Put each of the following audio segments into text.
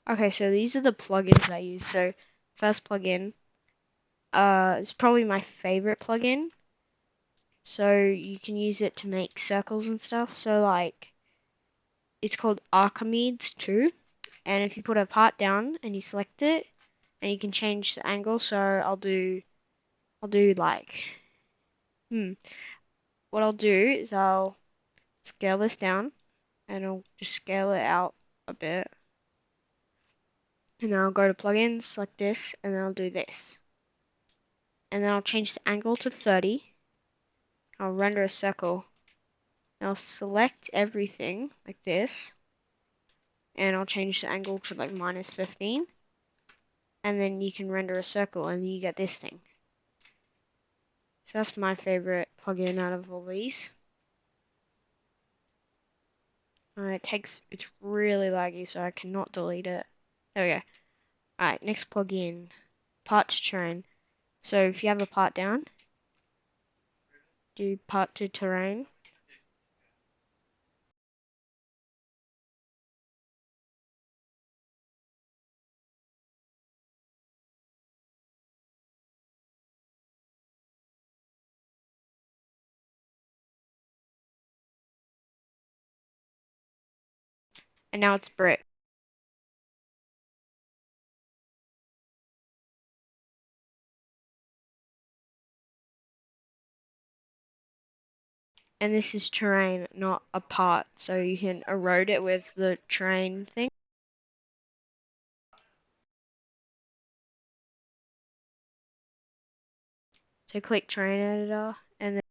Okay, so these are the plugins I use. So first plugin, it's probably my favorite plugin. So you can use it to make circles and stuff. So like, it's called Archimedes 2. And if you put a part down and you select it, and you can change the angle. So I'll do like, what I'll do is I'll scale this down and I'll just scale it out a bit. And then I'll go to plugins, select this, and then I'll do this. And then I'll change the angle to 30. I'll render a circle. And I'll select everything like this. And I'll change the angle to like -15. And then you can render a circle and you get this thing. So that's my favorite plugin out of all these. It's really laggy, so I cannot delete it. There we go. Alright, next plugin, part to terrain. So if you have a part down, do part to terrain. And now it's brick. And this is terrain, not a part, so you can erode it with the terrain thing. So click terrain editor, and then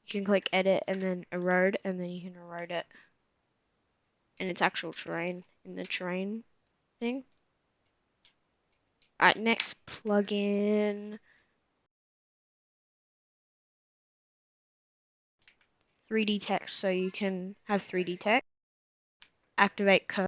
you can click edit and then erode, and then you can erode it. And it's actual terrain in the terrain thing. Alright, next plugin. 3D text, so you can have 3D text. Activate curve.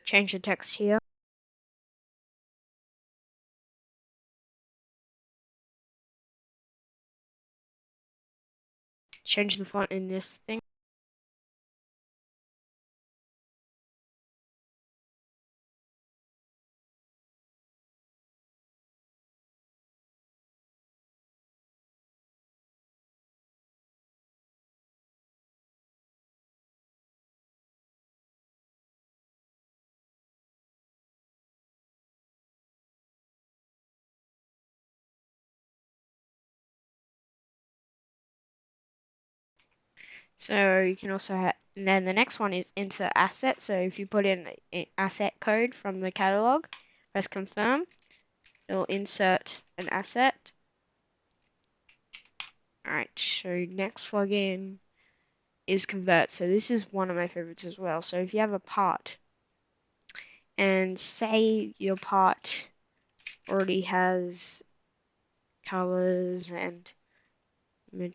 Change the text here. Change the font in this thing. So you can also have, and then the next one is insert asset. So if you put in an asset code from the catalog, press confirm, it'll insert an asset. Alright, so next plugin is convert. So this is one of my favorites as well. So if you have a part and say your part already has colors and material.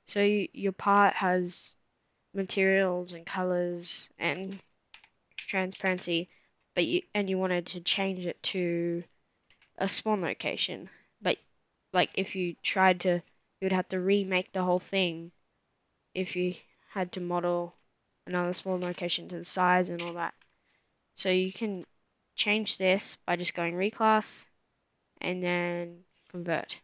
So your part has materials and colors and transparency, but you wanted to change it to a spawn location. But like if you tried to, you would have to remake the whole thing if you had to model another spawn location to the size and all that. So you can change this by just going reclass and then convert.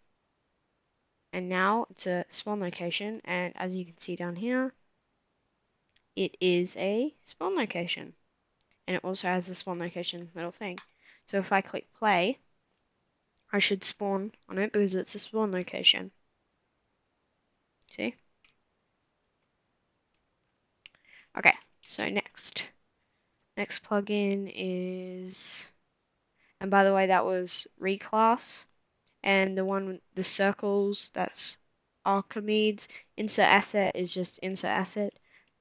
And now it's a spawn location, and as you can see down here, it is a spawn location. And it also has a spawn location little thing. So if I click play, I should spawn on it because it's a spawn location. See? Okay, so next plugin is, and by the way, that was reclass, and the one, the circles, that's Archimedes. Insert asset is just insert asset.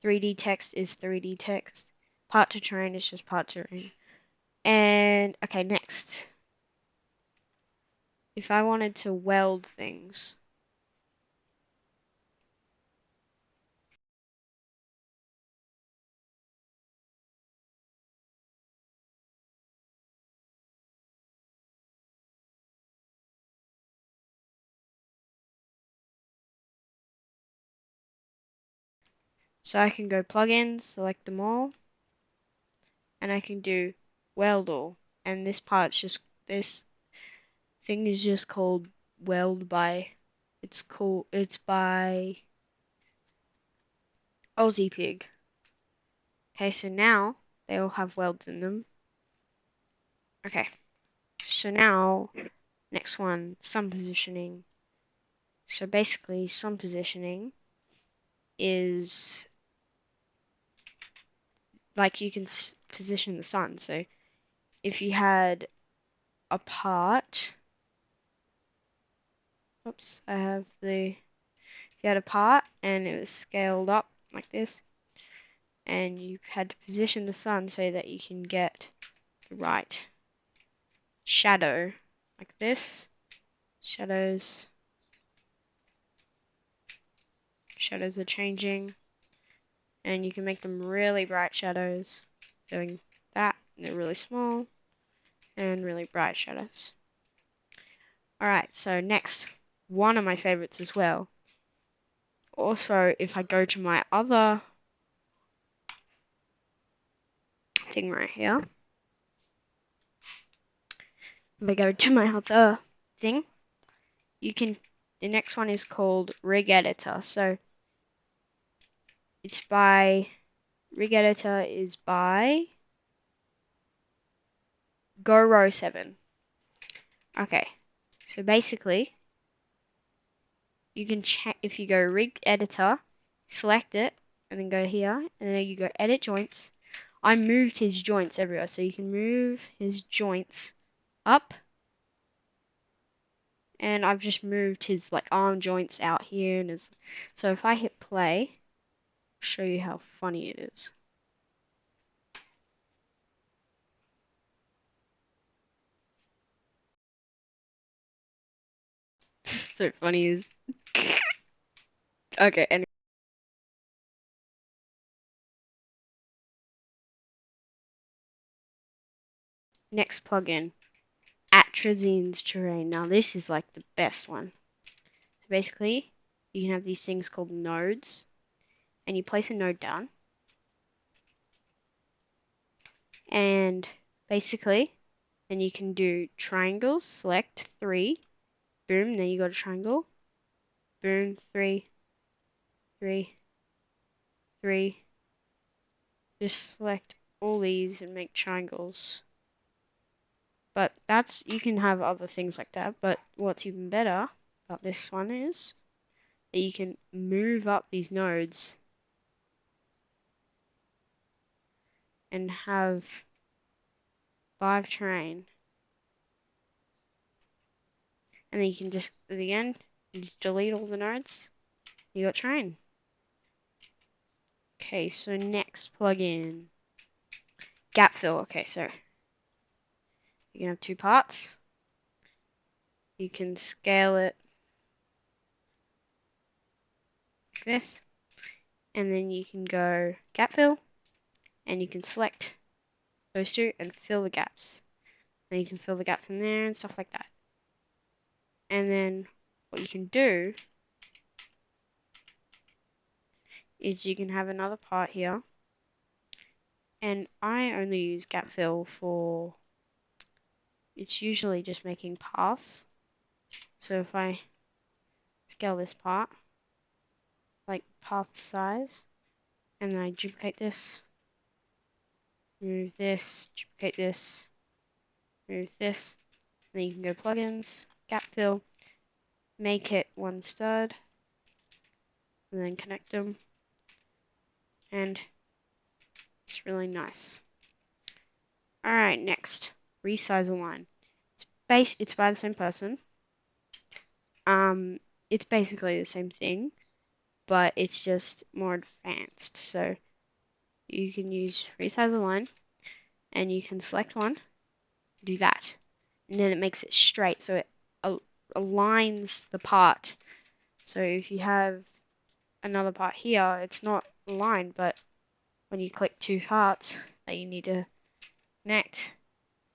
3D text is 3D text. Part to terrain is just part to terrain. And okay, next. if I wanted to weld things, so I can go plugins, select them all, and I can do weld all. And this this thing is just called weld by, it's by Aussie Pig. Okay, so now they all have welds in them. Okay, so now next one, sun positioning. So basically, sun positioning is like you can position the sun. So if you had a part, oops, if you had a part and it was scaled up like this, and you had to position the sun so that you can get the right shadow, like this. Shadows are changing, and you can make them really bright shadows, doing that. And they're really small and really bright shadows. Alright, so next, one of my favorites as well. Also, if I go to my other thing right here, if I go to my other thing, the next one is called Rig Editor. So Rig Editor is by GoRo7. Okay, so basically, you can check if you go Rig Editor, select it, and then go here, and then you go Edit Joints. I moved his joints everywhere, so you can move his joints up, and I've just moved his like arm joints out here, and so if I hit play, I'll show you how funny it is. So funny is okay. And next plugin, Atrazine's Terrain. Now this is like the best one. So basically, you can have these things called nodes, and you place a node down, and basically, then you can do triangles. Select 3, boom. Then you got a triangle, boom. 3, 3, 3. Just select all these and make triangles. But you can have other things like that. But what's even better about this one is that you can move up these nodes and have live terrain. And then you can just, at the end, you just delete all the nodes. You got terrain. Okay, so next plugin, gap fill. Okay, so you can have 2 parts. You can scale it like this, and then you can go gap fill, and you can select those 2 and fill the gaps. Then you can fill the gaps in there and stuff like that. And then what you can do is you can have another part here, and I only use gap fill for, it's usually just making paths. So if I scale this part, like path size, and then I duplicate this, move this, duplicate this, move this, and then you can go plugins, gap fill, make it one stud, and then connect them, and it's really nice. Alright, next, Resize the Line. It's by the same person. It's basically the same thing, but it's just more advanced. So you can use Resize the Line, and you can select one, do that, and then it makes it straight. So aligns the part. So if you have another part here, it's not aligned, but when you click two parts that you need to connect,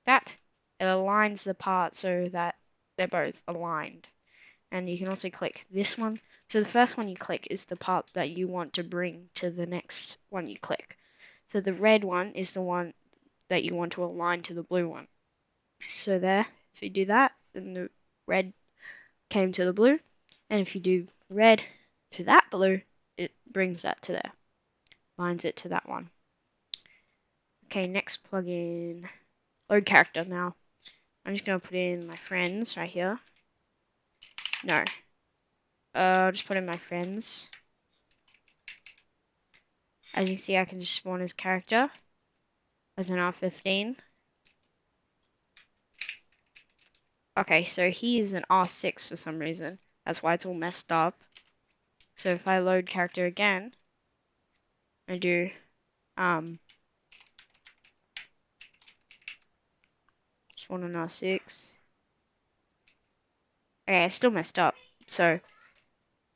it aligns the part so that they're both aligned. And you can also click this one. So the first one you click is the part that you want to bring to the next one you click. So the red one is the one that you want to align to the blue one. So there, if you do that, then the red came to the blue. And if you do red to that blue, it brings that to there. Aligns it to that one. Okay, next plugin. Load character now. I'm just going to put in my friends right here. No. I'll just put in my friends. As you can see, I can just spawn his character as an R15. Okay, so he is an R6 for some reason. That's why it's all messed up. So if I load character again, I do spawn an R6. Okay, it's still messed up. So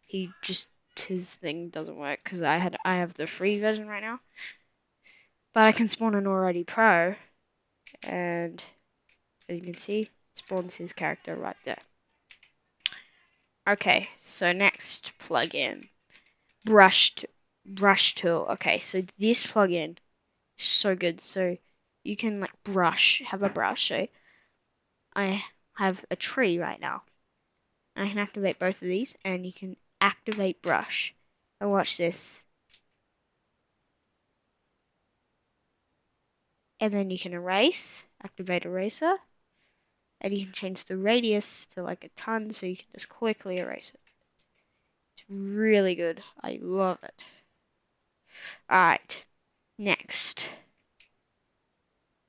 his thing doesn't work because I have the free version right now. But I can spawn an already pro, and as you can see, it spawns his character right there. Okay, so next plugin, brush tool. Okay, so this plugin is so good. So you can like have a brush. So I have a tree right now. I can activate both of these, and you can activate brush. And watch this. And then you can erase, activate eraser, and you can change the radius to like a ton, so you can just quickly erase it. It's really good. I love it. Alright, next.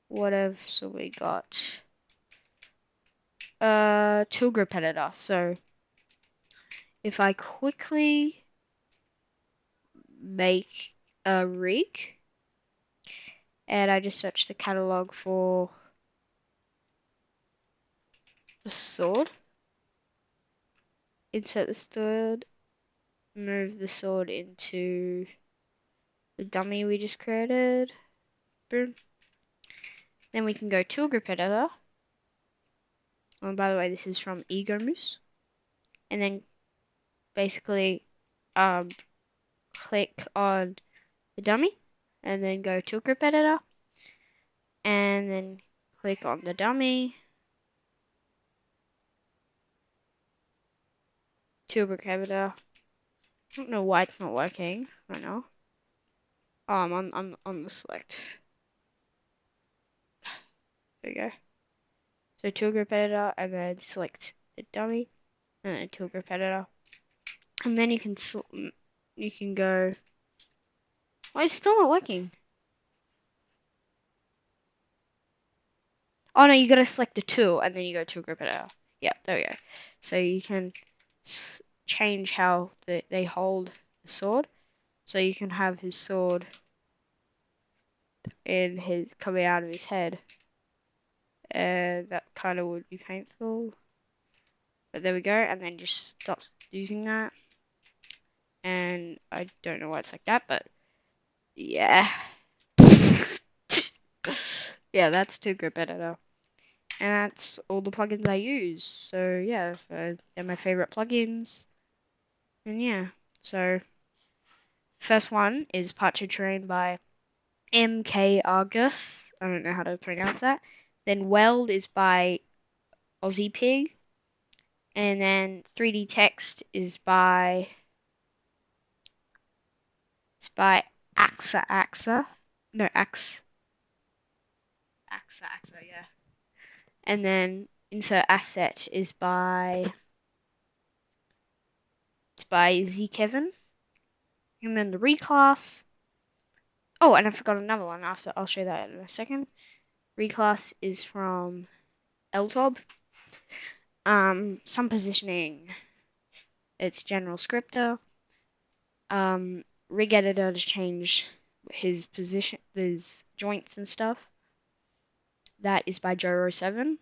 What else have we got? Tool group editor. So if I quickly make a rig, and I just search the catalog for the sword, insert the sword, move the sword into the dummy we just created, boom. Then we can go tool group editor. Oh, by the way, this is from Ego Moose. And then basically click on the dummy, and then go tool group editor, and then click on the dummy, tool group editor. I don't know why it's not working right now. Oh, I'm on the select. There we go. So tool group editor, and then select the dummy, and then tool group editor, and then you can go. Why is it still not working? Oh no, you gotta select the tool, and then you go tool group editor. Yeah, there we go. So you can change how they hold the sword. So you can have his sword coming out of his head, and that kind of would be painful. But there we go, and then just stop using that. And I don't know why it's like that, but yeah. Yeah, that's tool group editor. And that's all the plugins I use. So yeah, so they're my favorite plugins. And yeah, so first one is Part 2 Terrain by MK Argus. I don't know how to pronounce that. Then Weld is by Aussie Pig. And then 3D Text is by AXA. No, AXA, yeah. And then Insert Asset is by Z Kevin. And then the reclass. Oh, and I forgot another one. I'll show that in a second. Reclass is from LTOB. Some positioning. It's general scripter. Rig editor to change his position, his joints and stuff. That is by Joro7.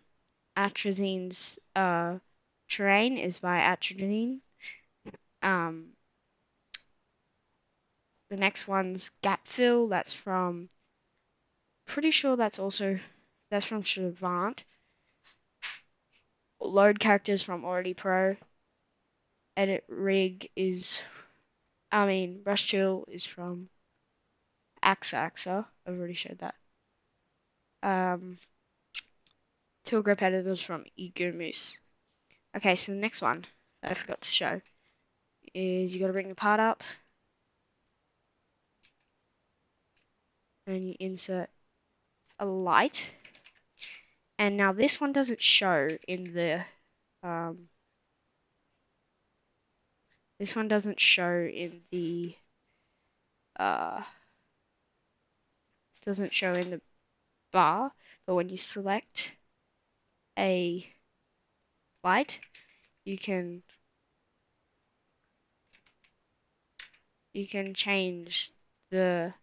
Atrazine's Terrain is by Atrazine. The next one's Gap Fill. That's from, pretty sure that's from Shavant. Load characters from Already Pro. Edit Rig is, Rush Chill is from AXA. I've already showed that. Tool Grip Editors from Ego Moose. Okay, so the next one that I forgot to show is you got to bring the part up and you insert a light. And now this one doesn't show in the this one doesn't show in the bar, but when you select a light, you can change the